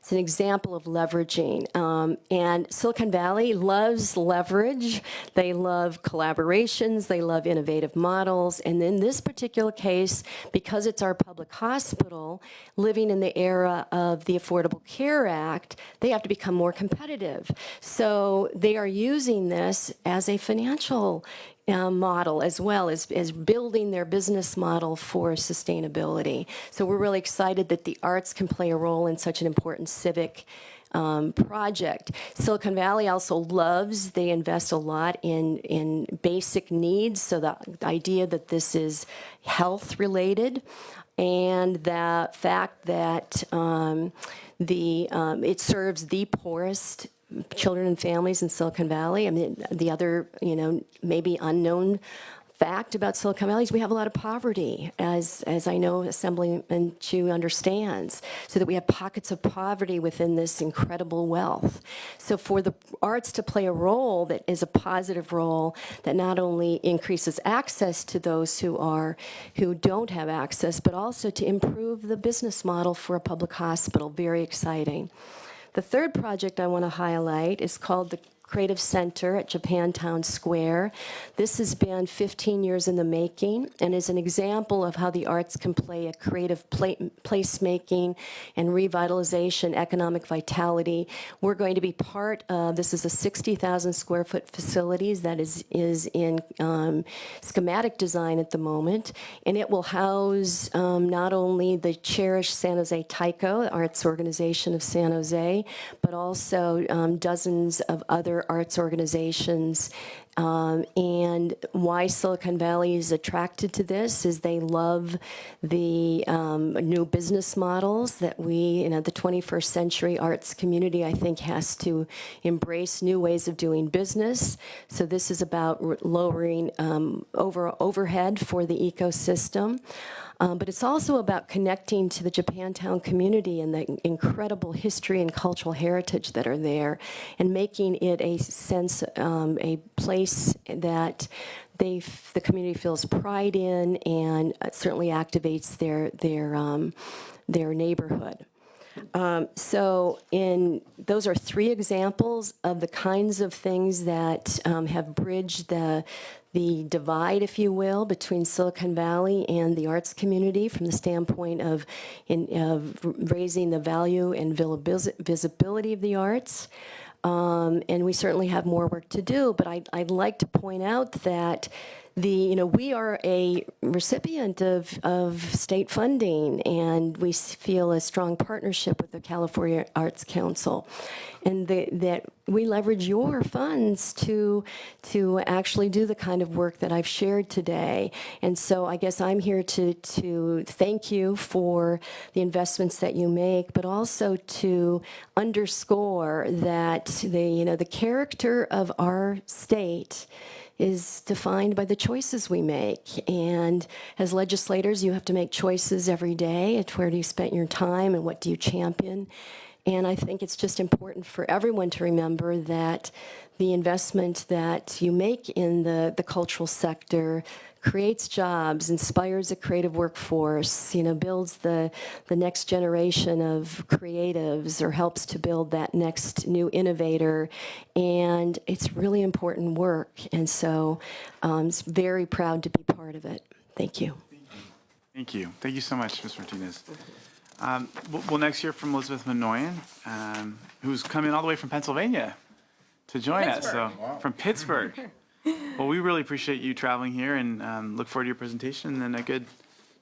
It's an example of leveraging. And Silicon Valley loves leverage. They love collaborations. They love innovative models. And in this particular case, because it's our public hospital, living in the era of the Affordable Care Act, they have to become more competitive. So they are using this as a financial model as well as building their business model for sustainability. So we're really excited that the arts can play a role in such an important civic project. Silicon Valley also loves, they invest a lot in basic needs, so the idea that this is health related, and the fact that it serves the poorest children and families in Silicon Valley. I mean, the other, maybe unknown fact about Silicon Valley is we have a lot of poverty, as I know Assemblyman Chu understands, so that we have pockets of poverty within this incredible wealth. So for the arts to play a role that is a positive role that not only increases access to those who don't have access, but also to improve the business model for a public hospital, very exciting. The third project I want to highlight is called the Creative Center at Japantown Square. This has been 15 years in the making and is an example of how the arts can play a creative placemaking and revitalization, economic vitality. We're going to be part of, this is a 60,000 square foot facilities that is in schematic design at the moment, and it will house not only the cherished San Jose Taiko, the arts organization of San Jose, but also dozens of other arts organizations. And why Silicon Valley is attracted to this is they love the new business models that the 21st century arts community, I think, has to embrace new ways of doing business. So this is about lowering overhead for the ecosystem. But it's also about connecting to the Japantown community and the incredible history and cultural heritage that are there, and making it a place that the community feels pride in, and certainly activates their neighborhood. So those are three examples of the kinds of things that have bridged the divide, if you will, between Silicon Valley and the arts community from the standpoint of raising the value and visibility of the arts. And we certainly have more work to do, but I'd like to point out that we are a recipient of state funding, and we feel a strong partnership with the California Arts Council, and that we leverage your funds to actually do the kind of work that I've shared today. And so I guess I'm here to thank you for the investments that you make, but also to underscore that the character of our state is defined by the choices we make. And as legislators, you have to make choices every day. It's where do you spend your time and what do you champion? And I think it's just important for everyone to remember that the investment that you make in the cultural sector creates jobs, inspires a creative workforce, builds the next generation of creatives, or helps to build that next new innovator. And it's really important work. And so I'm very proud to be part of it. Thank you. Thank you. Thank you so much, Ms. Martinez. We'll next hear from Elizabeth Minoyan, who's coming all the way from Pennsylvania to join us. So, wow. From Pittsburgh. Well, we really appreciate you traveling here, and look forward to your presentation and a good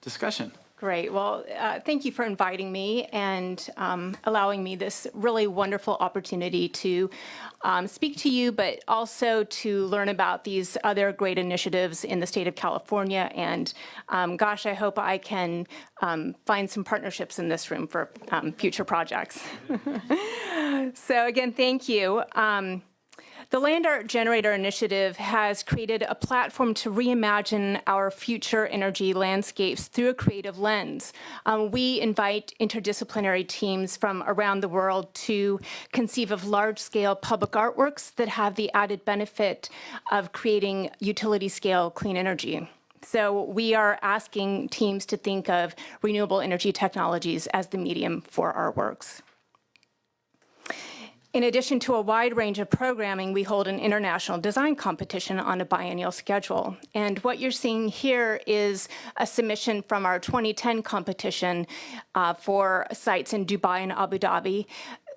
discussion. Great. Well, thank you for inviting me and allowing me this really wonderful opportunity to speak to you, but also to learn about these other great initiatives in the state of California. And gosh, I hope I can find some partnerships in this room for future projects. So again, thank you. The Land Art Generator Initiative has created a platform to reimagine our future energy landscapes through a creative lens. We invite interdisciplinary teams from around the world to conceive of large-scale public artworks that have the added benefit of creating utility-scale clean energy. So we are asking teams to think of renewable energy technologies as the medium for our works. In addition to a wide range of programming, we hold an international design competition on a biennial schedule. And what you're seeing here is a submission from our 2010 competition for sites in Dubai and Abu Dhabi.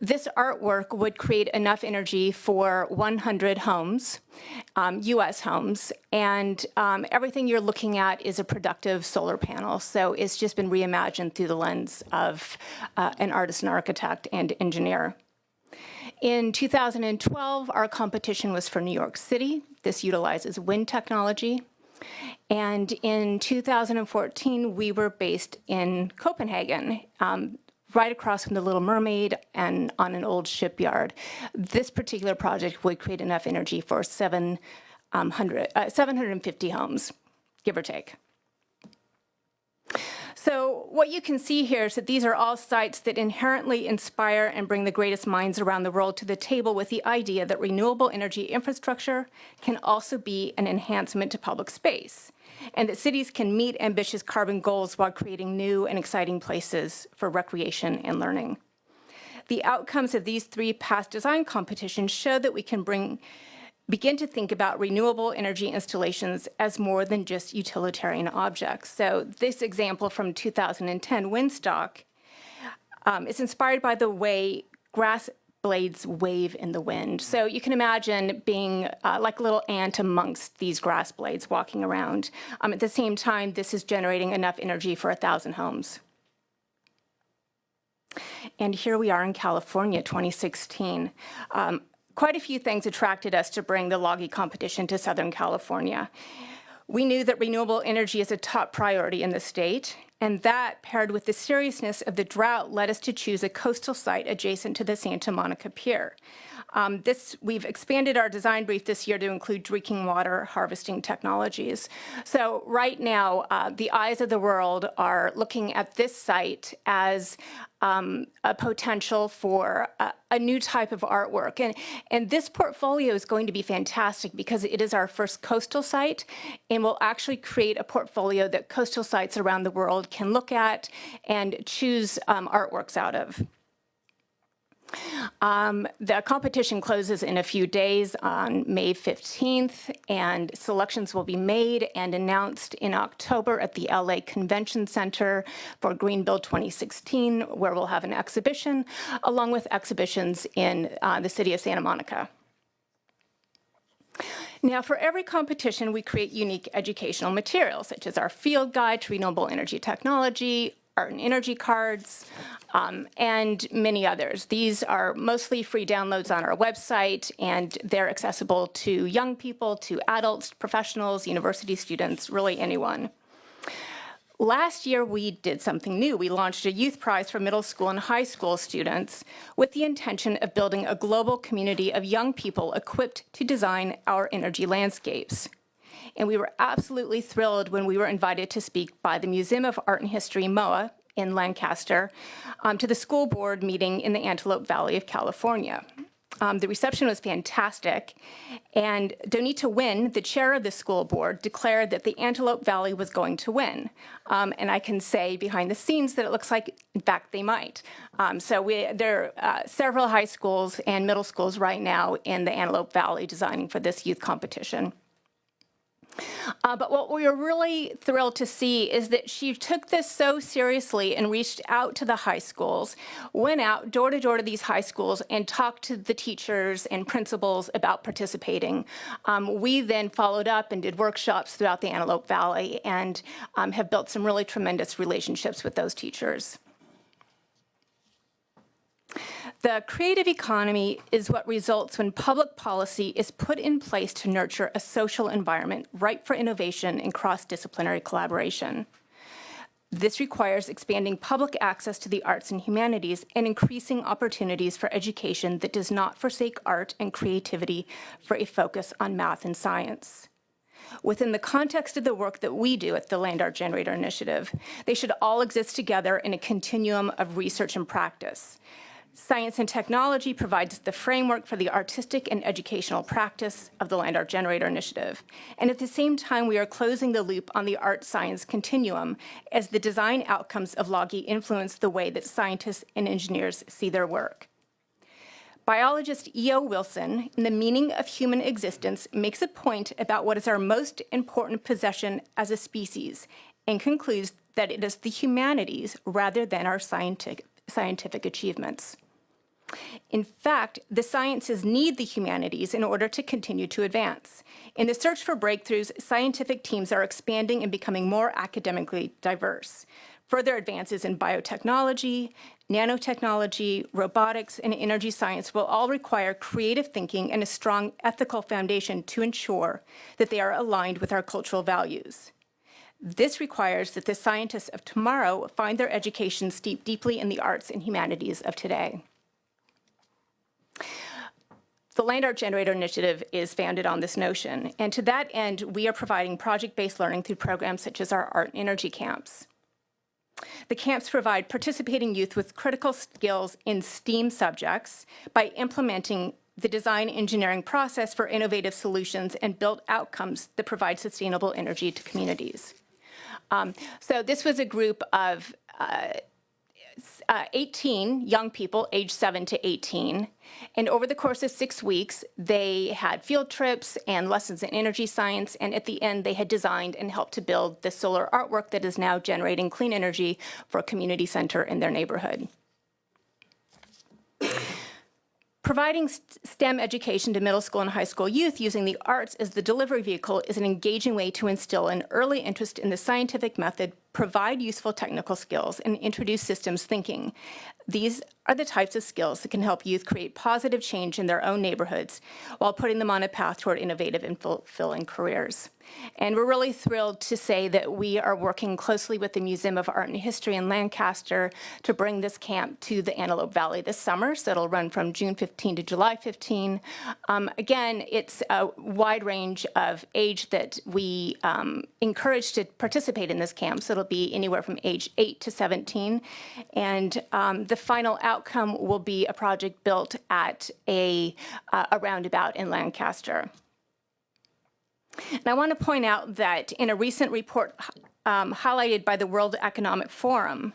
This artwork would create enough energy for 100 homes, US homes, and everything you're looking at is a productive solar panel. So it's just been reimagined through the lens of an artist and architect and engineer. In 2012, our competition was for New York City. This utilizes wind technology. And in 2014, we were based in Copenhagen, right across from the Little Mermaid and on an old shipyard. This particular project would create enough energy for 750 homes, give or take. So what you can see here is that these are all sites that inherently inspire and bring the greatest minds around the world to the table with the idea that renewable energy infrastructure can also be an enhancement to public space, and that cities can meet ambitious carbon goals while creating new and exciting places for recreation and learning. The outcomes of these 3 past design competitions show that we can begin to think about renewable energy installations as more than just utilitarian objects. So this example from 2010, Windstock, is inspired by the way grass blades wave in the wind. So you can imagine being like a little ant amongst these grass blades walking around. At the same time, this is generating enough energy for 1,000 homes. And here we are in California, 2016. Quite a few things attracted us to bring the Logi competition to Southern California. We knew that renewable energy is a top priority in the state, and that, paired with the seriousness of the drought, led us to choose a coastal site adjacent to the Santa Monica Pier. We've expanded our design brief this year to include drinking water harvesting technologies. So right now, the eyes of the world are looking at this site as a potential for a new type of artwork. And this portfolio is going to be fantastic because it is our first coastal site and will actually create a portfolio that coastal sites around the world can look at and choose artworks out of. The competition closes in a few days on May 15th, and selections will be made and announced in October at the LA Convention Center for Greenbuild 2016, where we'll have an exhibition, along with exhibitions in the city of Santa Monica. Now, for every competition, we create unique educational materials, such as our field guide to renewable energy technology, art and energy cards, and many others. These are mostly free downloads on our website, and they're accessible to young people, to adults, professionals, university students, really anyone. Last year, we did something new. We launched a youth prize for middle school and high school students with the intention of building a global community of young people equipped to design our energy landscapes. And we were absolutely thrilled when we were invited to speak by the Museum of Art and History, MOA, in Lancaster, to the school board meeting in the Antelope Valley of California. The reception was fantastic, and Donita Wynn, the chair of the school board, declared that the Antelope Valley was going to win. And I can say behind the scenes that it looks like, in fact, they might. There are several high schools and middle schools right now in the Antelope Valley designing for this youth competition. But what we were really thrilled to see is that she took this so seriously and reached out to the high schools, went out door to door to these high schools and talked to the teachers and principals about participating. We then followed up and did workshops throughout the Antelope Valley and have built some really tremendous relationships with those teachers. The creative economy is what results when public policy is put in place to nurture a social environment ripe for innovation and cross-disciplinary collaboration. This requires expanding public access to the arts and humanities and increasing opportunities for education that does not forsake art and creativity for a focus on math and science. Within the context of the work that we do at the Land Art Generator Initiative, they should all exist together in a continuum of research and practice. Science and technology provides the framework for the artistic and educational practice of the Land Art Generator Initiative. And at the same time, we are closing the loop on the art-science continuum as the design outcomes of LOGI influence the way that scientists and engineers see their work. Biologist E.O. Wilson, in The Meaning of Human Existence, makes a point about what is our most important possession as a species and concludes that it is the humanities rather than our scientific achievements. In fact, the sciences need the humanities in order to continue to advance. In the search for breakthroughs, scientific teams are expanding and becoming more academically diverse. Further advances in biotechnology, nanotechnology, robotics, and energy science will all require creative thinking and a strong ethical foundation to ensure that they are aligned with our cultural values. This requires that the scientists of tomorrow find their education steeped deeply in the arts and humanities of today. The Land Art Generator Initiative is founded on this notion, and to that end, we are providing project-based learning through programs such as our art and energy camps. The camps provide participating youth with critical skills in STEAM subjects by implementing the design engineering process for innovative solutions and build outcomes that provide sustainable energy to communities. So this was a group of 18 young people, aged 7 to 18, and over the course of 6 weeks, they had field trips and lessons in energy science, and at the end, they had designed and helped to build the solar artwork that is now generating clean energy for a community center in their neighborhood. Providing STEM education to middle school and high school youth using the arts as the delivery vehicle is an engaging way to instill an early interest in the scientific method, provide useful technical skills, and introduce systems thinking. These are the types of skills that can help youth create positive change in their own neighborhoods while putting them on a path toward innovative and fulfilling careers. And we're really thrilled to say that we are working closely with the Museum of Art and History in Lancaster to bring this camp to the Antelope Valley this summer. So it'll run from June 15 to July 15. Again, it's a wide range of age that we encourage to participate in this camp. So it'll be anywhere from age 8 to 17. And the final outcome will be a project built at a roundabout in Lancaster. And I want to point out that in a recent report highlighted by the World Economic Forum,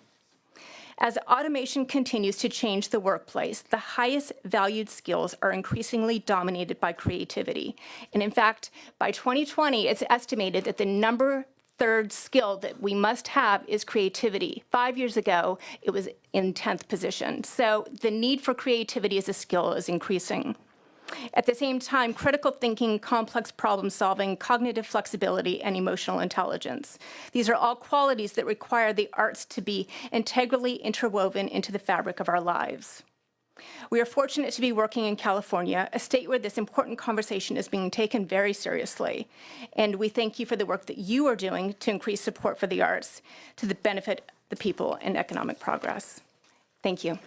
as automation continues to change the workplace, the highest valued skills are increasingly dominated by creativity. And in fact, by 2020, it's estimated that the third skill that we must have is creativity. 5 years ago, it was in 10th position. So the need for creativity as a skill is increasing. At the same time, critical thinking, complex problem solving, cognitive flexibility, and emotional intelligence. These are all qualities that require the arts to be integrally interwoven into the fabric of our lives. We are fortunate to be working in California, a state where this important conversation is being taken very seriously. And we thank you for the work that you are doing to increase support for the arts to the benefit of the people and economic progress. Thank you.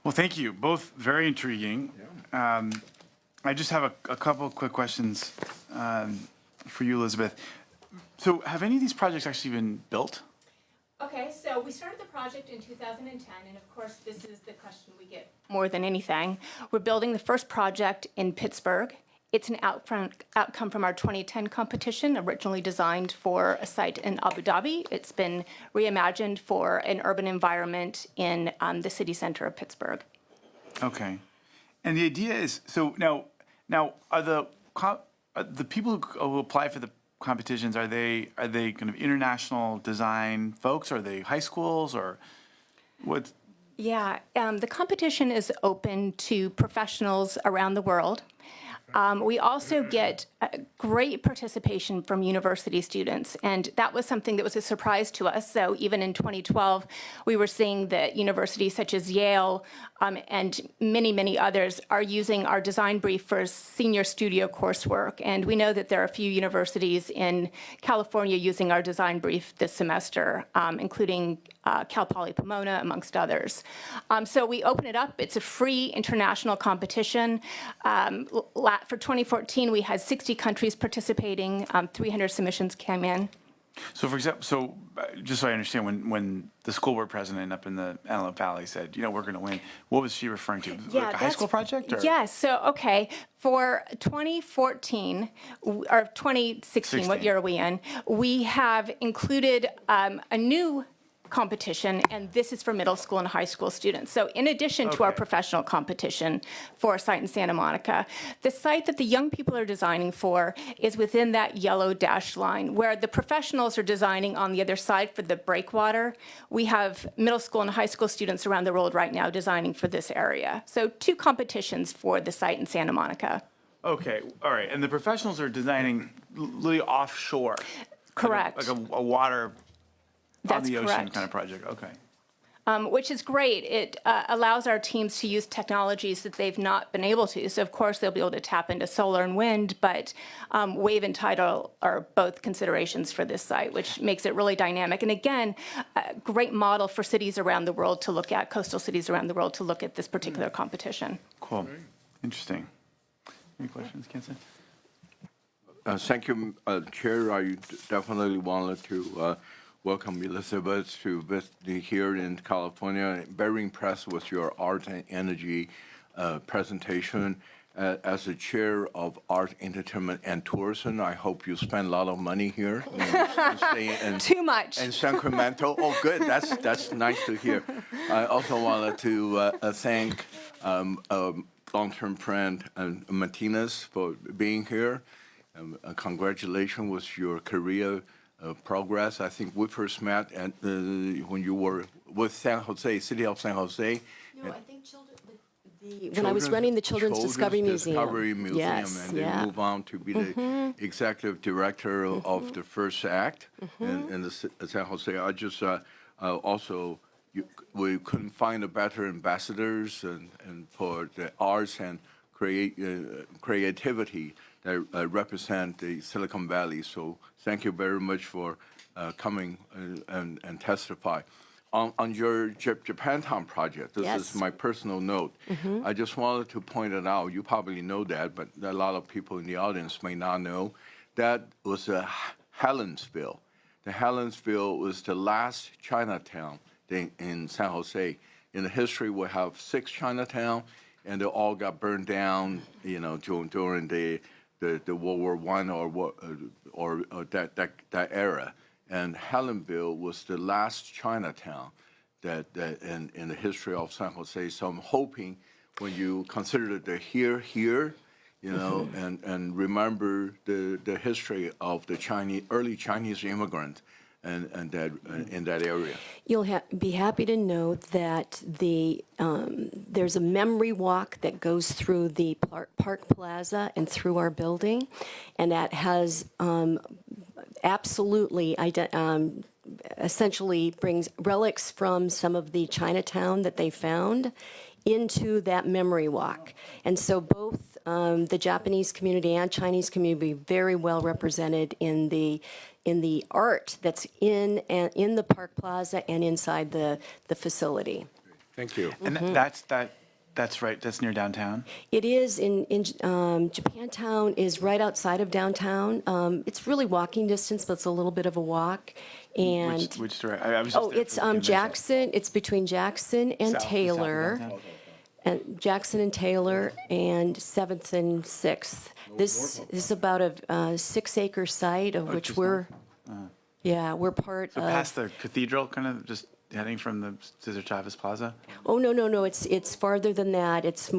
Well, thank you. Both very intriguing. I just have a couple of quick questions for you, Elizabeth. So have any of these projects actually been built? Okay, so we started the project in 2010, and of course, this is the question we get more than anything. We're building the first project in Pittsburgh. It's an outcome from our 2010 competition, originally designed for a site in Abu Dhabi. It's been reimagined for an urban environment in the city center of Pittsburgh. Okay. And the idea is, so now are the people who apply for the competitions, are they kind of international design folks? Are they high schools or what? Yeah, the competition is open to professionals around the world. We also get great participation from university students, and that was something that was a surprise to us. So even in 2012, we were seeing that universities such as Yale and many, many others are using our design brief for senior studio coursework. And we know that there are a few universities in California using our design brief this semester, including Cal Poly Pomona, amongst others. So we open it up. It's a free international competition. For 2014, we had 60 countries participating. 300 submissions came in. So for example, just so I understand, when the school board president up in the Antelope Valley said, we're going to win, what was she referring to? Yeah, like a high school project? Or? Yes. So, okay, for 2014, or 2016, what year are we in? We have included a new competition, and this is for middle school and high school students. So in addition to our Okay. professional competition for a site in Santa Monica, the site that the young people are designing for is within that yellow dashed line, where the professionals are designing on the other side for the breakwater. We have middle school and high school students around the world right now designing for this area. So 2 competitions for the site in Santa Monica. Okay, all right. And the professionals are designing literally offshore. Correct. Like a water on That's the ocean correct. kind of project. Okay. Which is great. It allows our teams to use technologies that they've not been able to. So, of course, they'll be able to tap into solar and wind, but wave and tidal are both considerations for this site, which makes it really dynamic. And again, a great model for cities around the world to look at, coastal cities around the world to look at this particular competition. Cool. Interesting. Any questions, Kenson? Thank you, Chair. I definitely wanted to welcome Elizabeth to visit here in California. Very impressed with your art and energy presentation. As the chair of Art, Entertainment, and Tourism, I hope you spend a lot of money here. Too much. In Sacramento. Oh, good. That's nice to hear. I also wanted to thank long-term friend Martinez for being here. Congratulations with your career progress. I think we first met at, when you were with San Jose, City of San Jose. No, I think when I was running the Children's Discovery Museum. Discovery Museum, Yes, and then move on to be the executive director of the first act in the San Jose. I just also, we couldn't find a better ambassadors and for the arts and creativity that represent the Silicon Valley. So thank you very much for coming and testify. On your Japantown project, this is my personal note. I just wanted to point it out. You probably know that, but a lot of people in the audience may not know. That was Helensville. The Helensville was the last Chinatown in San Jose. In the history, we have 6 Chinatown, and they all got burned down, you know, during the World War I or that era. And Helenville was the last Chinatown that in the history of San Jose. So I'm hoping when you consider the here, you know, and remember the history of the early Chinese immigrant and that in that area. You'll be happy to note that there's a memory walk that goes through the Park Plaza and through our building, and that has absolutely essentially brings relics from some of the Chinatown that they found into that memory walk. And so both the Japanese community and Chinese community be very well represented in the art that's in the Park Plaza and inside the facility. Thank you. And that's right. That's near downtown. It is in Japantown is right outside of downtown. It's really walking distance, but it's a little bit of a walk. And Which direction? I was just there it's for the convention. Jackson. It's between Jackson and South of Taylor. downtown. And Jackson and Taylor and 7th and 6th. This is about a 6-acre site of which just we're part So of. past the cathedral, kind of just heading from the Cesar Chavez Plaza Oh, no, it's farther than that. It's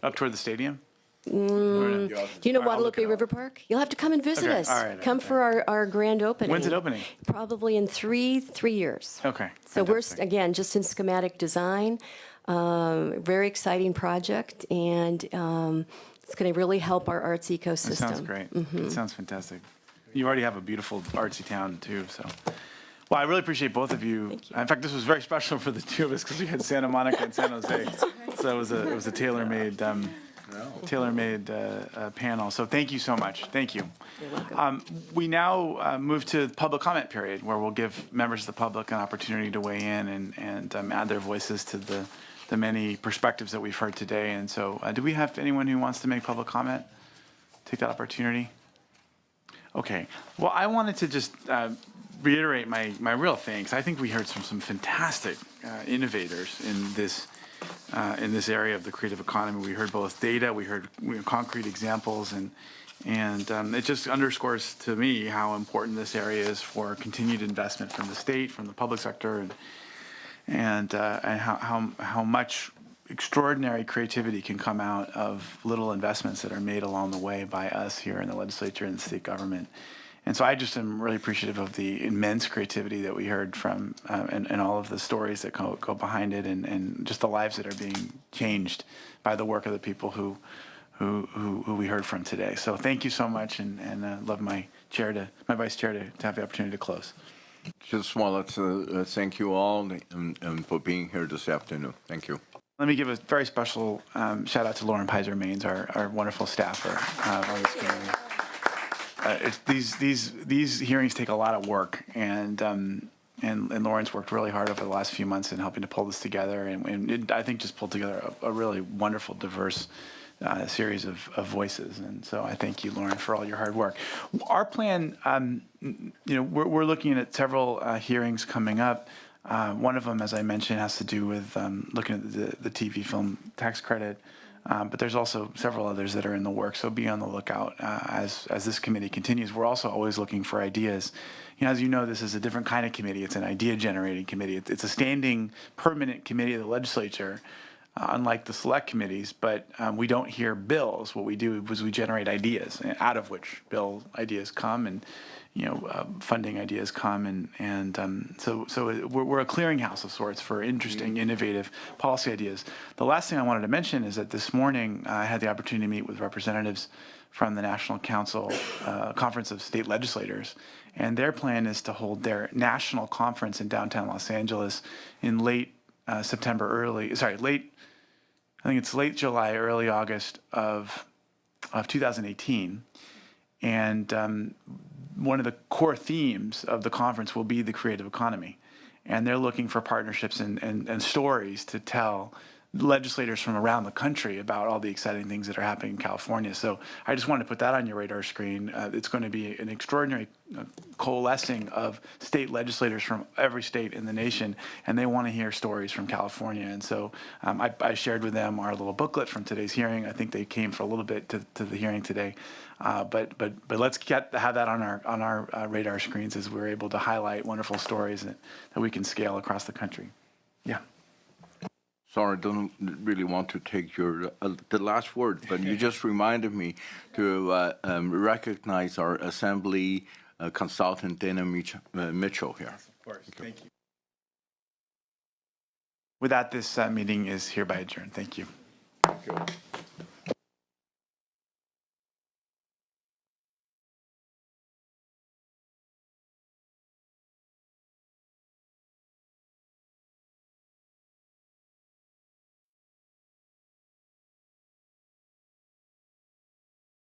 up toward the stadium. do you know All right, I'll look Guadalupe it up. River Park? You'll have to come and visit Okay, us. all right, Come okay. for our grand opening. When's it opening? Probably in three years. Okay. So we're, fantastic. again, just in schematic design. Very exciting project, and it's going to really help our arts ecosystem. That sounds great. It sounds fantastic. You already have a beautiful artsy town too, so. Well, I really appreciate both of you. In fact, this was very special for the two of us because we had Santa Monica and San Jose, so it was a tailor-made panel. So thank you so much. Thank you. You're welcome. We now move to public comment period, where we'll give members of the public an opportunity to weigh in and add their voices to the many perspectives that we've heard today. And so, do we have anyone who wants to make public comment? Take that opportunity. Okay. Well, I wanted to just reiterate my real thanks. I think we heard from some fantastic innovators in this in this area of the creative economy. We heard both data, we heard concrete examples, and it just underscores to me how important this area is for continued investment from the state, from the public sector, and how much extraordinary creativity can come out of little investments that are made along the way by us here in the legislature and the state government. And so I just am really appreciative of the immense creativity that we heard from and all of the stories that go behind it, and just the lives that are being changed by the work of the people who we heard from today. So thank you so much, and love my vice chair to have the opportunity to close. Just want to thank you all and for being here this afternoon. Thank you. Let me give a very special shout out to Lauren Pizer-Maines, our wonderful staffer on this committee. These hearings take a lot of work, and Lauren's worked really hard over the last few months in helping to pull this together, and it, I think, just pulled together a really wonderful, diverse series of voices. And so I thank you, Lauren, for all your hard work. Our plan, we're looking at several hearings coming up. One of them, as I mentioned, has to do with looking at the TV film tax credit. But there's also several others that are in the works, so be on the lookout as this committee continues. We're also always looking for ideas. As you know, this is a different kind of committee. It's an idea-generating committee. It's a standing, permanent committee of the legislature, unlike the select committees, but we don't hear bills. What we do is we generate ideas, out of which bill ideas come, and funding ideas come, so we're a clearinghouse of sorts for interesting, innovative policy ideas. The last thing I wanted to mention is that this morning I had the opportunity to meet with representatives from the National Council Conference of State Legislators, and their plan is to hold their national conference in downtown Los Angeles in late July, early August of 2018, and one of the core themes of the conference will be the creative economy. And they're looking for partnerships and stories to tell legislators from around the country about all the exciting things that are happening in California. So I just wanted to put that on your radar screen. It's going to be an extraordinary coalescing of state legislators from every state in the nation, and they want to hear stories from California. And so I shared with them our little booklet from today's hearing. I think they came for a little bit to the hearing today. But let's have that on our radar screens as we're able to highlight wonderful stories that we can scale across the country. Yeah. Sorry, I don't really want to take your the last word, but you just reminded me to recognize our Assembly consultant, Dana Mitchell, here. Yes, of course. Okay. Thank you. With that, this meeting is hereby adjourned. Thank you. Thank you.